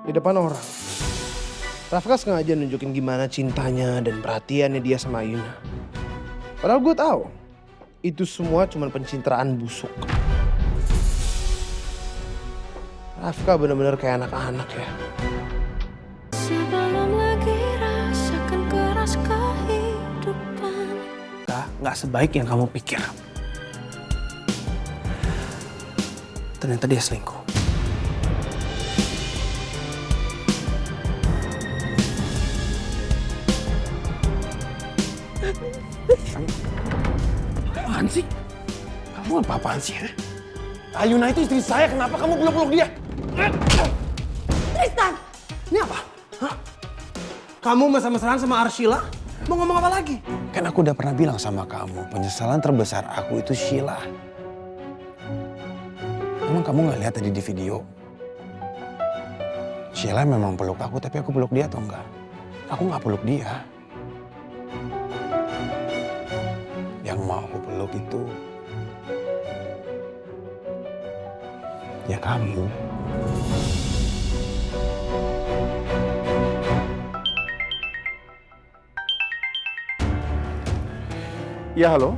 di depan orang. Rafka sengaja nunjukin gimana cintanya dan perhatiannya dia sama Ayuna. Padahal gue tahu itu semua cuma pencitraan busuk. Rafka bener-bener kayak anak-anak ya. Sebelum lagi rasakan keras kehidupan. Nggak sebaik yang kamu pikir. Ternyata dia selingkuh. Apaan sih? Kamu apa-apaan sih ya? Ayuna itu istri saya, kenapa kamu peluk-peluk dia? Tristan! Ini apa? Hah? Kamu mesra-mesraan sama Arshila? Mau ngomong apa lagi? Kan aku udah pernah bilang sama kamu, penyesalan terbesar aku itu Sheila. Emang kamu gak lihat tadi di video? Sheila memang peluk aku, tapi aku peluk dia atau enggak? Aku gak peluk dia. Yang mau aku peluk itu ya kamu. Ya halo?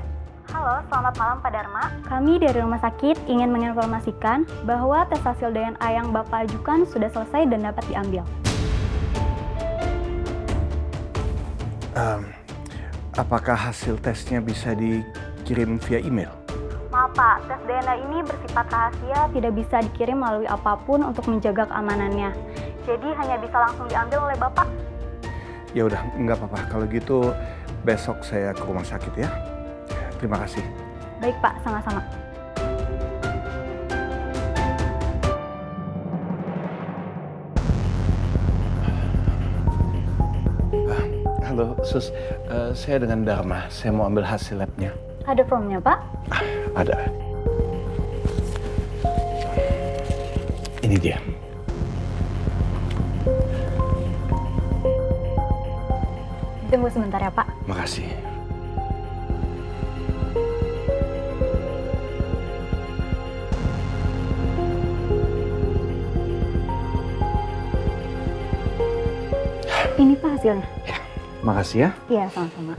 Halo, selamat malam Pak Dharma. Kami dari rumah sakit ingin menginformasikan bahwa tes hasil DNA yang Bapak ajukan sudah selesai dan dapat diambil. Apakah hasil tesnya bisa dikirim via email? Maaf Pak, tes DNA ini bersifat rahasia, tidak bisa dikirim melalui apapun untuk menjaga keamanannya. Jadi hanya bisa langsung diambil oleh Bapak. Ya udah, nggak apa-apa. Kalau gitu besok saya ke rumah sakit ya. Terima kasih. Baik Pak, sama-sama. Halo, Sus. Saya dengan Dharma. Saya mau ambil hasil labnya. Ada formnya Pak? Ada. Ini dia. Tunggu sebentar ya Pak. Makasih. Ini Pak hasilnya. Makasih ya. Iya, sama-sama.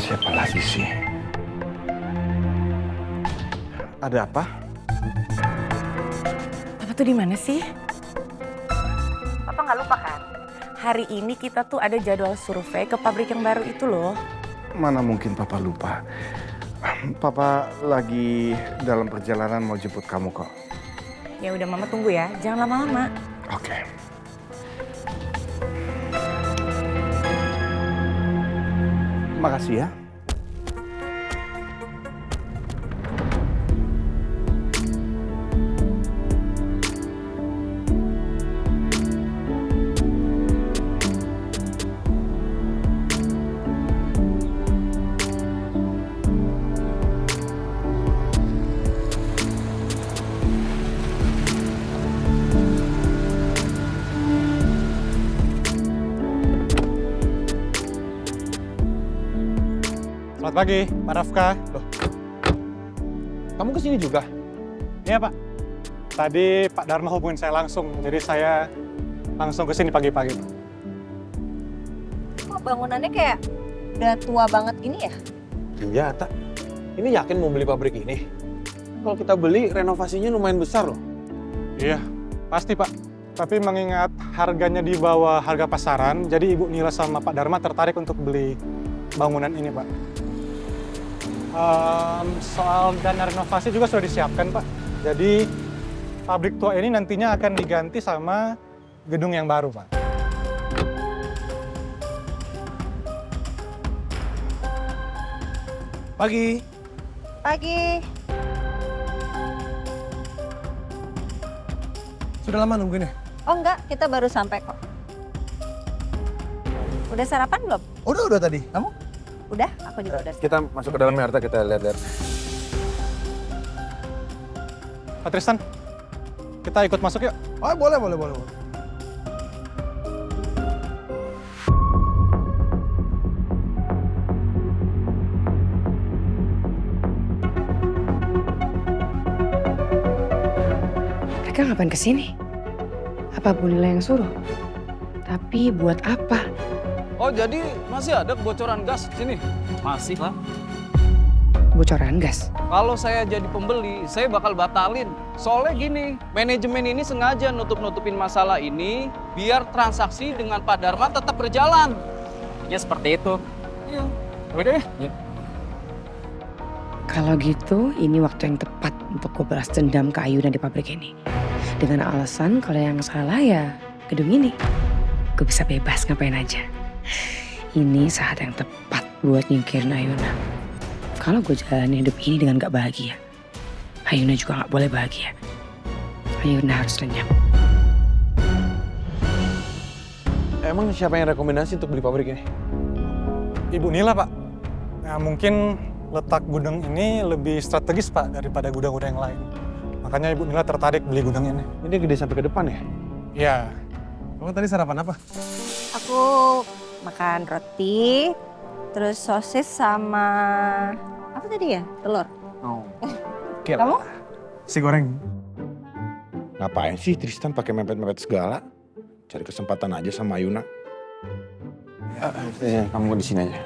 Siapa lagi sih? Ada apa? Papa tuh di mana sih? Bapak nggak lupa kan? Hari ini kita tuh ada jadwal survei ke pabrik yang baru itu loh. Mana mungkin Papa lupa. Papa lagi dalam perjalanan mau jemput kamu kok. Ya udah Mama tunggu ya, jangan lama-lama. Oke. Makasih ya. Selamat pagi, Pak Rafka. Loh, kamu kesini juga? Iya Pak, tadi Pak Dharma hubungin saya langsung, jadi saya langsung kesini pagi-pagi. Kok bangunannya kayak udah tua banget gini ya? Iya, Tak. Ini yakin mau beli pabrik ini? Kalau kita beli, renovasinya lumayan besar loh. Iya, pasti Pak. Tapi mengingat harganya di bawah harga pasaran, jadi Ibu Nila sama Pak Dharma tertarik untuk beli bangunan ini Pak. Soal dana renovasi juga sudah disiapkan Pak. Jadi pabrik tua ini nantinya akan diganti sama gedung yang baru Pak. Pagi. Pagi. Sudah lama nungguin ya? Oh enggak, kita baru sampai kok. Udah sarapan belum? Udah tadi. Kamu? Udah, aku juga udah. Kita masuk ke dalam Arta, kita lihat-lihat. Pak Tristan, kita ikut masuk yuk. Oh boleh. Mereka ngapain kesini? Apa Bu Nila yang suruh? Tapi buat apa? Oh, jadi masih ada kebocoran gas di sini? Masih, Pak. Bocoran gas? Kalau saya jadi pembeli, saya bakal batalin. Soalnya gini, manajemen ini sengaja nutup-nutupin masalah ini biar transaksi dengan Pak Dharma tetap berjalan. Ya, seperti itu. Iya. Udah ya. Kalau gitu, ini waktu yang tepat untuk gue balas dendam ke Ayuna di pabrik ini. Dengan alasan kalau yang salah ya gedung ini. Gue bisa bebas ngapain aja. Ini saat yang tepat buat nyingkirin Ayuna. Kalau gue jalanin hidup ini dengan gak bahagia, Ayuna juga gak boleh bahagia. Ayuna harus lenyap. Emang siapa yang rekomendasi untuk beli pabrik ini? Ibu Nila, Pak. Nah, mungkin letak gudang ini lebih strategis, Pak, daripada gudang-gudang yang lain. Makanya Ibu Nila tertarik beli gudang ini. Ini gede sampai ke depan ya? Iya. Kamu tadi sarapan apa? Aku makan roti, terus sosis sama apa tadi ya? Telur. Oh. Oke. Kamu? Si goreng. Ngapain sih Tristan pakai mepet-mepet segala? Cari kesempatan aja sama Ayuna. Ya, kamu di sini aja.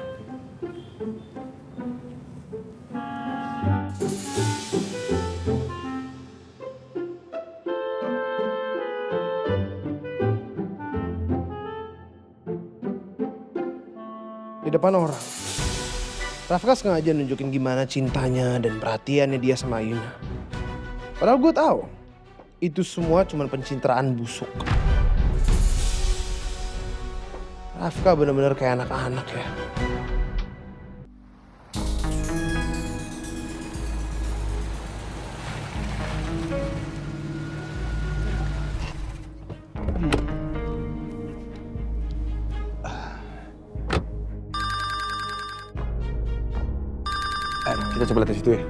Di depan orang. Rafka sengaja nunjukin gimana cintanya dan perhatiannya dia sama Ayuna. Padahal gue tahu itu semua cuma pencitraan busuk. Rafka bener-bener kayak anak-anak ya. Kita coba lihat di situ ya.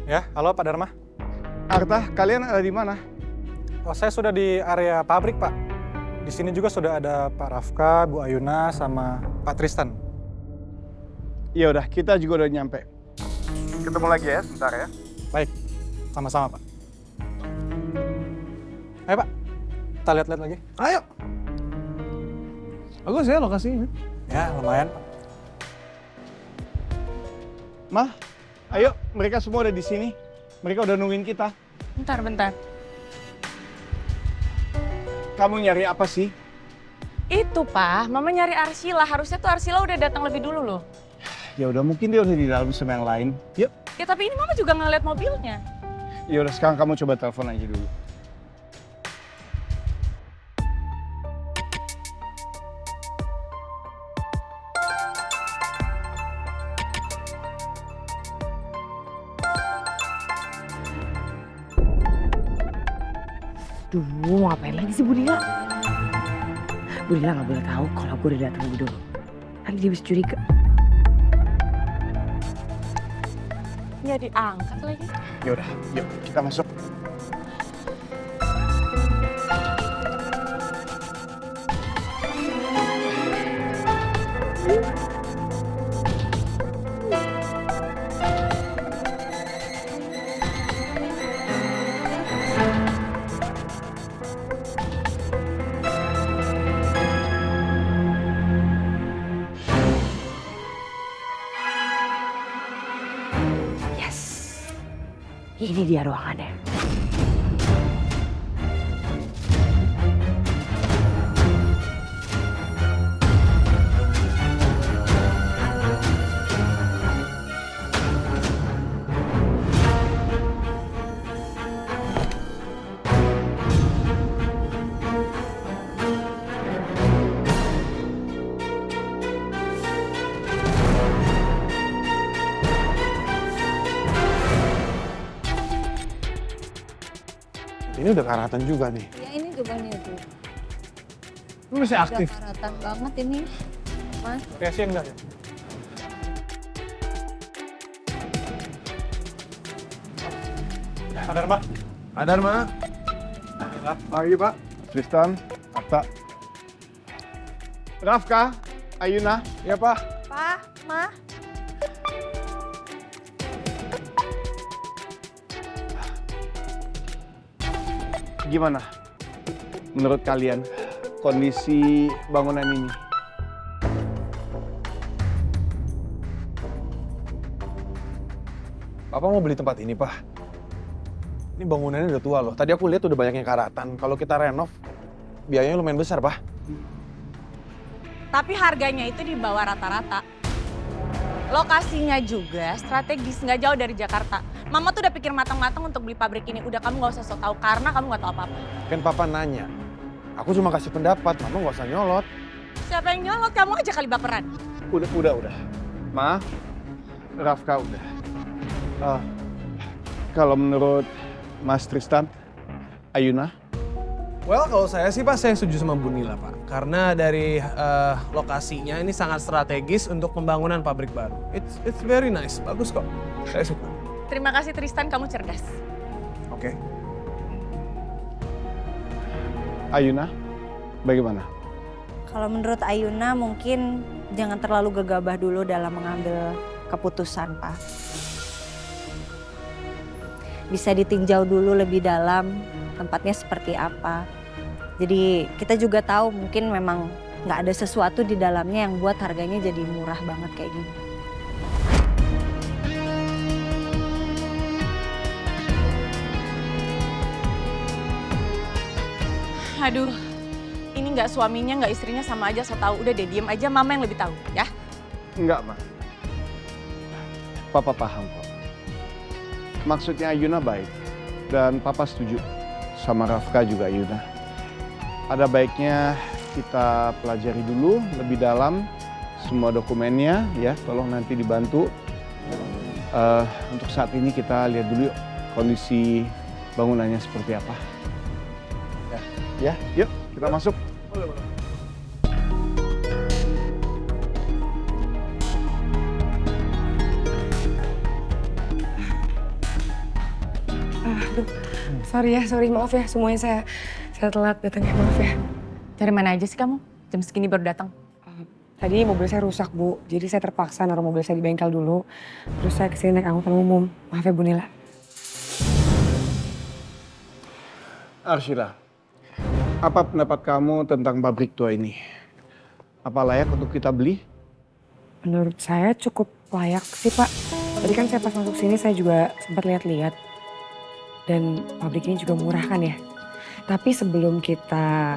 Ya, halo Pak Dharma. Arta, kalian ada di mana? Oh, saya sudah di area pabrik, Pak. Di sini juga sudah ada Pak Rafka, Bu Ayuna, sama Pak Tristan. Ya udah, kita juga udah nyampe. Ketemu lagi ya, sebentar ya. Baik, sama-sama, Pak. Ayo, Pak. Kita lihat-lihat lagi. Ayo. Bagus ya lokasinya. Ya, lumayan, Pak. Mah, ayo, mereka semua udah di sini. Mereka udah nungguin kita. Bentar. Kamu nyari apa sih? Itu, Pak. Mama nyari Arsila. Harusnya tuh Arsila udah datang lebih dulu loh. Ya udah, mungkin dia udah di dalam sama yang lain. Yuk. Ya, tapi ini Mama juga ngeliat mobilnya. Ya udah, sekarang kamu coba telepon aja dulu. Duh, mau ngapain lagi sih Bu Nila? Bu Nila gak boleh tahu kalau gue udah datang lebih dulu. Nanti dia bisa curiga. Ya diangkat lagi. Ya udah, yuk kita masuk. Ini dia ruangannya. Ini udah karatan juga nih. Ya ini juga nih tuh. Lu masih aktif. Udah karatan banget ini. Mas. Kreasi enggak ya? Ada Pak. Ada Dharma. Pagi Pak. Tristan, Arta. Rafka, Ayuna. Ya Pak. Pa, Ma. Gimana menurut kalian kondisi bangunan ini? Papa mau beli tempat ini, Pak. Ini bangunannya udah tua loh. Tadi aku lihat udah banyak yang karatan. Kalau kita renov, biayanya lumayan besar, Pak. Tapi harganya itu di bawah rata-rata. Lokasinya juga strategis, nggak jauh dari Jakarta. Mama tuh udah pikir matang-matang untuk beli pabrik ini. Udah kamu nggak usah sok tahu karena kamu nggak tahu apa-apa. Kan Papa nanya. Aku cuma kasih pendapat, Mama nggak usah nyolot. Siapa yang nyolot? Kamu aja kali baperan. Udah. Ma, Rafka udah. Kalau menurut Mas Tristan, Ayuna? Well, kalau saya sih Pak, saya setuju sama Bu Nila Pak. Karena dari lokasinya ini sangat strategis untuk pembangunan pabrik baru. It's very nice, bagus kok. Saya suka. Terima kasih Tristan, kamu cerdas. Oke. Ayuna, bagaimana? Kalau menurut Ayuna mungkin jangan terlalu gegabah dulu dalam mengambil keputusan, Pak. Bisa ditinjau dulu lebih dalam tempatnya seperti apa. Jadi kita juga tahu mungkin memang nggak ada sesuatu di dalamnya yang buat harganya jadi murah banget kayak gini. Aduh, ini nggak suaminya, nggak istrinya sama aja so tahu. Udah deh, diem aja, Mama yang lebih tahu, ya? Enggak, Ma. Papa paham kok. Maksudnya Ayuna baik. Dan Papa setuju sama Rafka juga Ayuna. Ada baiknya kita pelajari dulu lebih dalam semua dokumennya ya. Tolong nanti dibantu. Untuk saat ini kita lihat dulu yuk kondisi bangunannya seperti apa. Ya, yuk kita masuk. Sorry maaf ya semuanya saya telat datangnya, maaf ya. Dari mana aja sih kamu? Jam segini baru datang. Tadi mobil saya rusak Bu, jadi saya terpaksa naruh mobil saya di bengkel dulu. Terus saya kesini naik angkutan umum. Maaf ya Bu Nila. Arshila, apa pendapat kamu tentang pabrik tua ini? Apa layak untuk kita beli? Menurut saya cukup layak sih Pak. Tadi kan saya pas masuk sini saya juga sempat lihat-lihat. Dan pabrik ini juga murah kan ya. Tapi sebelum kita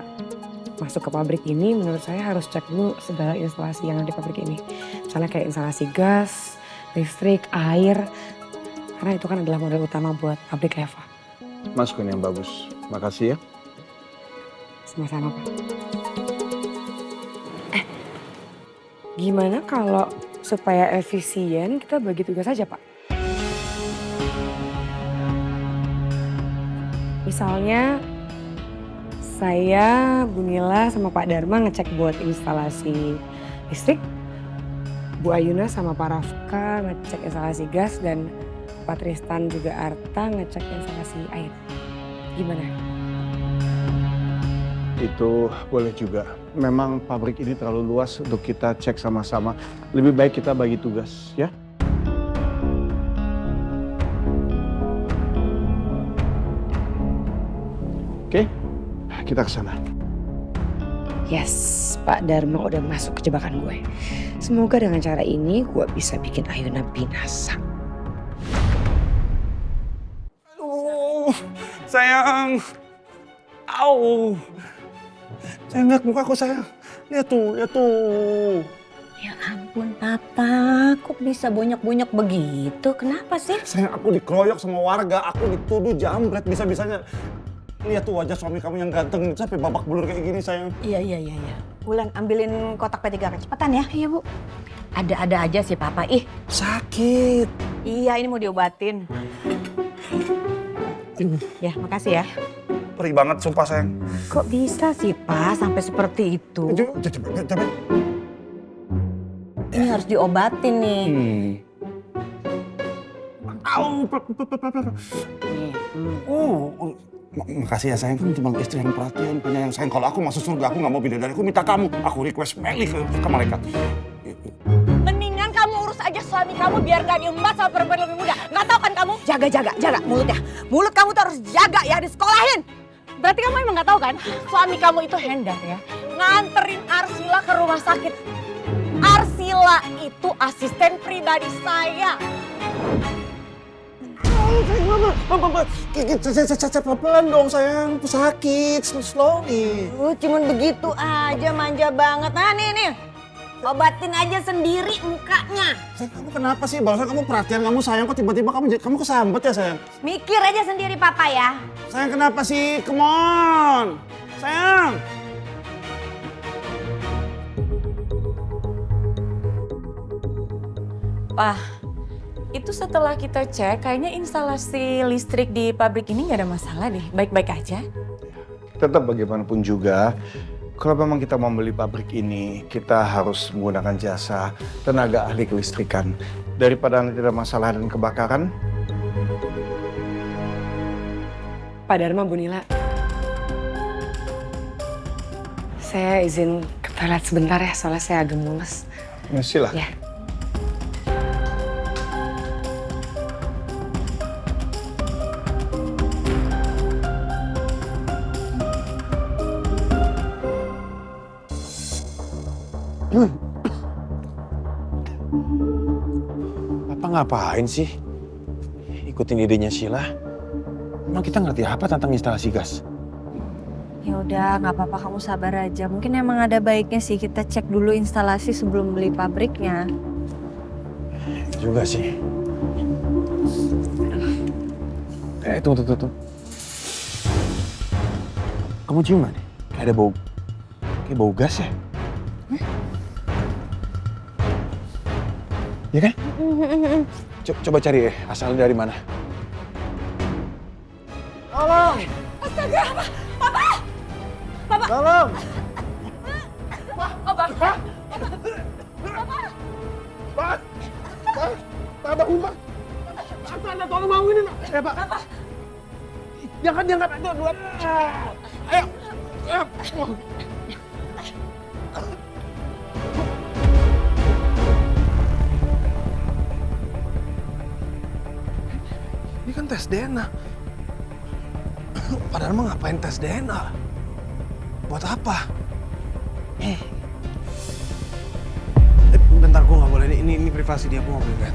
masuk ke pabrik ini, menurut saya harus cek dulu segala instalasi yang ada di pabrik ini. Misalnya kayak instalasi gas, listrik, air. Karena itu kan adalah modal utama buat pabrik Eva. Masukan yang bagus. Makasih ya. Sama-sama Pak. Gimana kalau supaya efisien kita bagi tugas aja Pak? Misalnya saya, Bu Nila sama Pak Dharma ngecek buat instalasi listrik. Bu Ayuna sama Pak Rafka ngecek instalasi gas dan Pak Tristan juga Arta ngecek instalasi air. Gimana? Itu boleh juga. Memang pabrik ini terlalu luas untuk kita cek sama-sama. Lebih baik kita bagi tugas ya. Oke, kita ke sana. Yes, Pak Dharma udah masuk ke jebakan gue. Semoga dengan cara ini gue bisa bikin Ayuna binasa. Aduh, sayang. Au. Sayang, lihat muka aku sayang. Lihat tuh. Ya ampun Papa, kok bisa bonyok-bonyok begitu? Kenapa sih? Sayang, aku dikeroyok sama warga, aku dituduh jambret bisa-bisanya. Lihat tuh wajah suami kamu yang ganteng itu sampai babak belur kayak gini sayang. Iya. Wulan ambilin kotak P3 cepetan ya. Iya Bu. Ada-ada aja sih Papa. Ih. Sakit. Iya ini mau diobatin. Ya makasih ya. perih banget sumpah sayang. Kok bisa sih Pak sampai seperti itu? Coba. Ini harus diobatin nih. Makasih ya sayang, kamu cuma istri yang perhatian, penyayang sayang. Kalau aku masuk surga, aku nggak mau bidadari, aku minta kamu. Aku request Meli ke malaikat. Mendingan kamu urus aja suami kamu biar gak diembat sama perempuan lebih muda. Nggak tahu kan kamu? Jaga mulutnya. Mulut kamu tuh harus jaga ya, disekolahin. Berarti kamu emang nggak tahu kan? Suami kamu itu Hendar ya. Nganterin Arsila ke rumah sakit. Arsila itu asisten pribadi saya. Pelan dong sayang, sakit, slowly. Cuman begitu aja, manja banget. Nah nih. Obatin aja sendiri mukanya. Sayang, kamu kenapa sih? Barusan kamu perhatian, kamu sayang, kok tiba-tiba kamu kesambet ya sayang? Mikir aja sendiri papa ya. Sayang kenapa sih? Come on! Sayang! Pak, itu setelah kita cek, kayaknya instalasi listrik di pabrik ini nggak ada masalah deh. Baik-baik aja. Tetap bagaimanapun juga, kalau memang kita mau beli pabrik ini, kita harus menggunakan jasa tenaga ahli kelistrikan. Daripada nanti ada masalah dan kebakaran. Pak Dharma, Bu Nila. Saya izin ke toilet sebentar ya, soalnya saya agak mules. Ya, silakan. Ya. Papa ngapain sih? Ikutin idenya Sheila. Emang kita ngerti apa tentang instalasi gas? Ya udah, nggak apa-apa, kamu sabar aja. Mungkin emang ada baiknya sih kita cek dulu instalasi sebelum beli pabriknya. Juga sih. Tunggu. Kamu cium gak nih? Kayak ada bau, kayak bau gas ya? Iya kan? Coba cari asalnya dari mana. Tolong! Astaga, Papa! Tolong! Papa! Pak, Umar. Anda tolong bangunin. Pak. Diangkat aja dua. Ayo. Ini kan tes DNA. Padahal mah ngapain tes DNA? Buat apa? Bentar, gue nggak boleh. Ini privasi dia, gue nggak boleh lihat.